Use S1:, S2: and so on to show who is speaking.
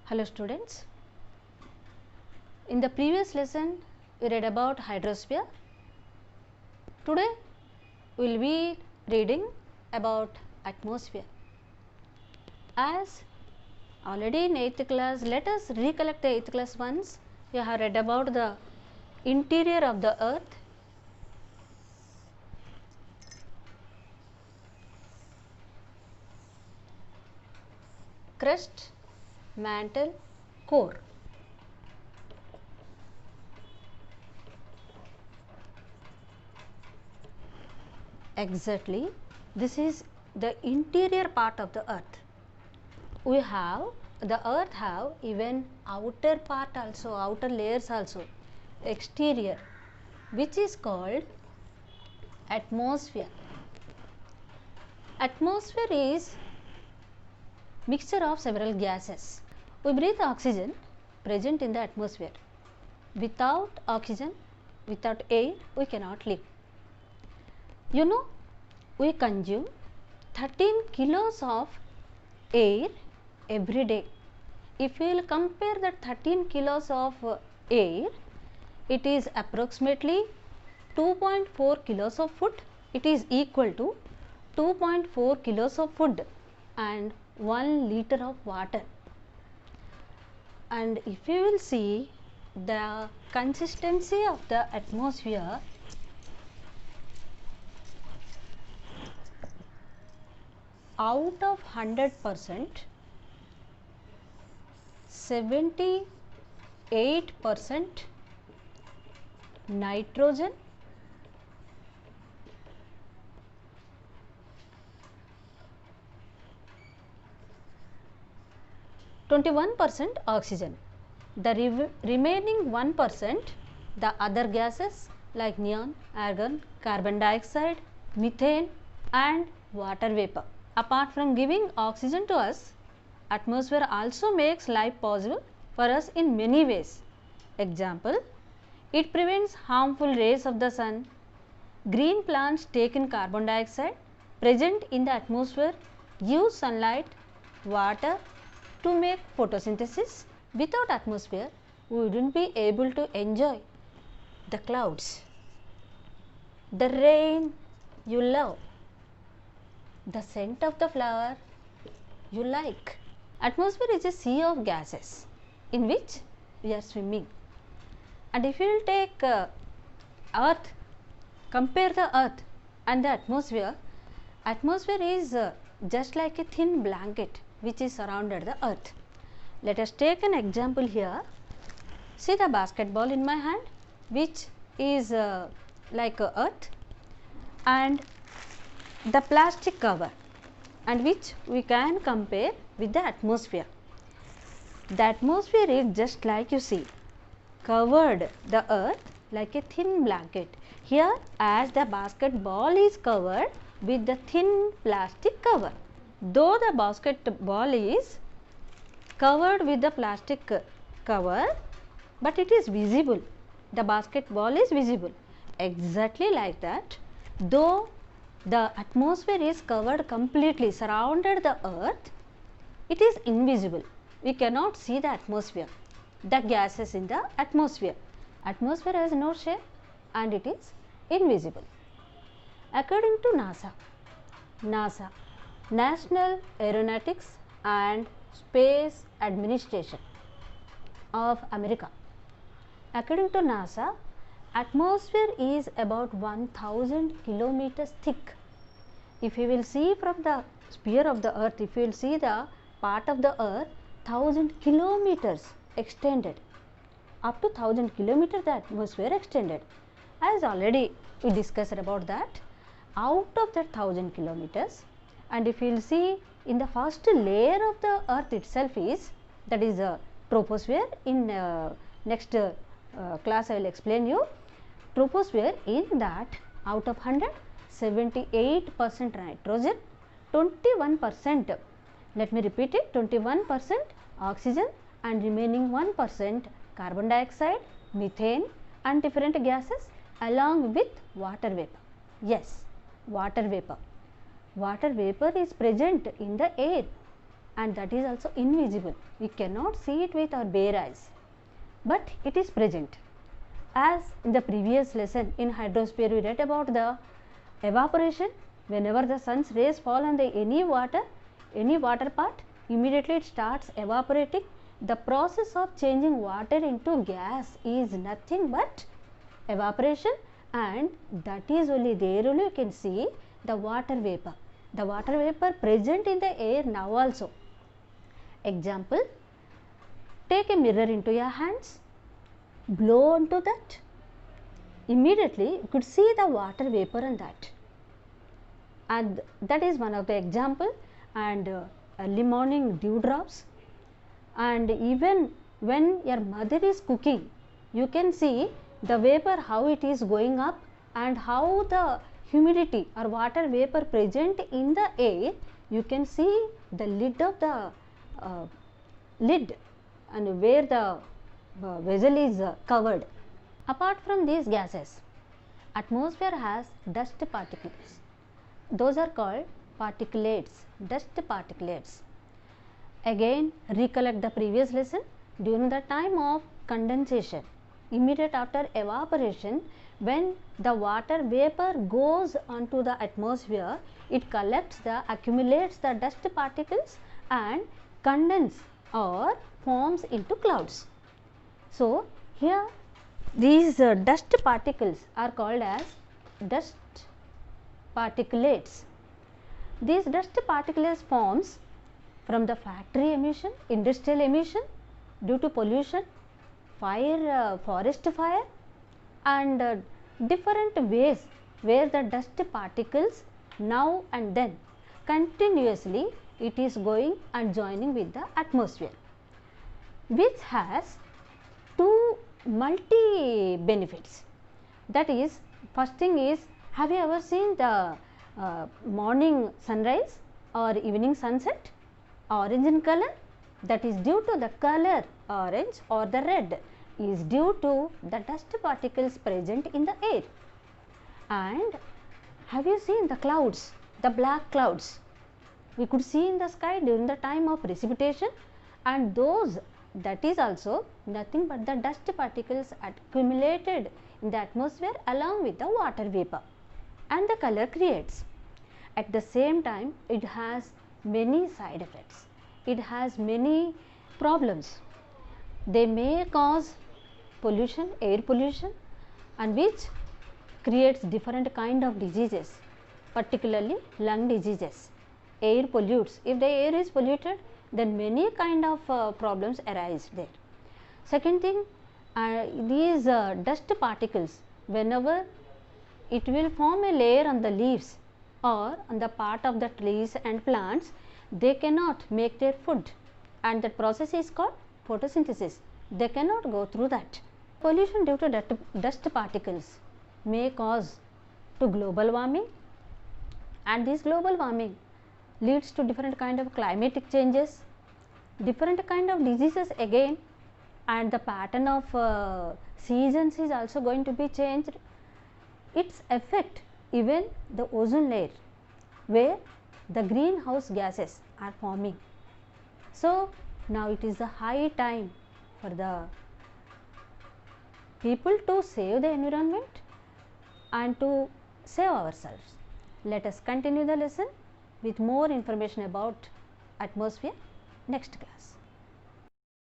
S1: Hello students, in the previous lesson we read about hydrosphere. Today we will be reading about atmosphere. As already in 8th class, let us recollect the 8th class once. We have read about the interior of the earth, crust, mantle, core. Exactly, this is the interior part of the earth. We have, the earth have even outer part also, outer layers also, exterior, which is called atmosphere. Atmosphere is mixture of several gases. We breathe oxygen present in the atmosphere. Without oxygen, without air, we cannot live. You know, we consume 13 kilos of air every day. If we will compare that 13 kilos of air, it is approximately 2.4 kilos of food. It is equal to 2.4 kilos of food and 1 liter of water. And if you will see the consistency of the atmosphere, out of 100%, 78% nitrogen, 21% oxygen. The remaining 1%, the other gases like neon, argon, carbon dioxide, methane and water vapor. Apart from giving oxygen to us, atmosphere also makes life possible for us in many ways. Example, it prevents harmful rays of the sun. Green plants take in carbon dioxide present in the atmosphere, use sunlight, water to make photosynthesis. Without atmosphere, we wouldn't be able to enjoy the clouds, the rain you love, the scent of the flower you like. Atmosphere is a sea of gases in which we are swimming. And if you will take earth, compare the earth and the atmosphere, atmosphere is just like a thin blanket which is surrounded the earth. Let us take an example here. See the basketball in my hand, which is like earth, and the plastic cover, and which we can compare with the atmosphere. The atmosphere is just like, you see, covered the earth like a thin blanket. Here, as the basketball is covered with the thin plastic cover. Though the basketball is covered with the plastic cover, but it is visible. The basketball is visible. Exactly like that, though the atmosphere is covered completely, surrounded the earth, it is invisible. We cannot see the atmosphere, the gases in the atmosphere. Atmosphere has no shape and it is invisible. According to NASA, National Aeronautics and Space Administration of America. According to NASA, atmosphere is about 1000 kilometers thick. If you will see from the sphere of the earth, if you will see the part of the earth, 1000 kilometers extended. Up to 1000 kilometers the atmosphere extended. As already we discussed about that, out of that 1000 kilometers, and if you will see in the first layer of the earth itself is, that is a troposphere. In next class I will explain you. Troposphere, in that out of 100, 78% nitrogen, 21%, let me repeat it, 21% oxygen and remaining 1% carbon dioxide, methane and different gases along with water vapor. Yes, water vapor. Water vapor is present in the air. and that is also invisible. We cannot see it with our bare eyes, but it is present. As in the previous lesson in hydrosphere we read about the evaporation. Whenever the sun's rays fall on the any water part, immediately it starts evaporating. The process of changing water into gas is nothing but evaporation, and that is only there only you can see the water vapor. The water vapor present in the air now also. Example, take a mirror into your hands, blow onto that, immediately you could see the water vapor on that, and that is one of the example. And early morning dewdrops, and even when your mother is cooking, you can see the vapor how it is going up, and how the humidity or water vapor present in the air. You can see the lid of the lid and where the vessel is covered. Apart from these gases, atmosphere has dust particles. Those are called particulates, dust particulates. Again, recollect the previous lesson. During the time of condensation, immediate after evaporation, when the water vapor goes onto the atmosphere, it accumulates the dust particles and condense or forms into clouds. So, here these dust particles are called as dust particulates. These dust particles forms from the factory emission, industrial emission, due to pollution, fire, forest fire, and different ways where the dust particles now and then continuously it is going and joining with the atmosphere, which has two multi benefits. That is, first thing is, have you ever seen the morning sunrise or evening sunset? Orange in color, that is due to the color orange, or the red is due to the dust particles present in the air. And have you seen the clouds, the black clouds? We could see in the sky during the time of precipitation, and those, that is also nothing but the dust particles accumulated in the atmosphere along with the water vapor, and the color creates. At the same time, it has many side effects. It has many problems. They may cause pollution, air pollution, and which creates different kind of diseases, particularly lung diseases. Air pollutes. If the air is polluted, then many kind of problems arise there. Second thing, these dust particles, whenever it will form a layer on the leaves or on the part of the trees and plants, they cannot make their food, and that process is called photosynthesis. They cannot go through that. Pollution due to dust particles may cause to global warming, and this global warming leads to different kind of climatic changes, different kind of diseases again, and the pattern of seasons is also going to be changed. Its effect even the ozone layer, where the greenhouse gases are forming. So, now it is the high time for the people to save the environment and to save ourselves. Let us continue the lesson with more information about atmosphere next class.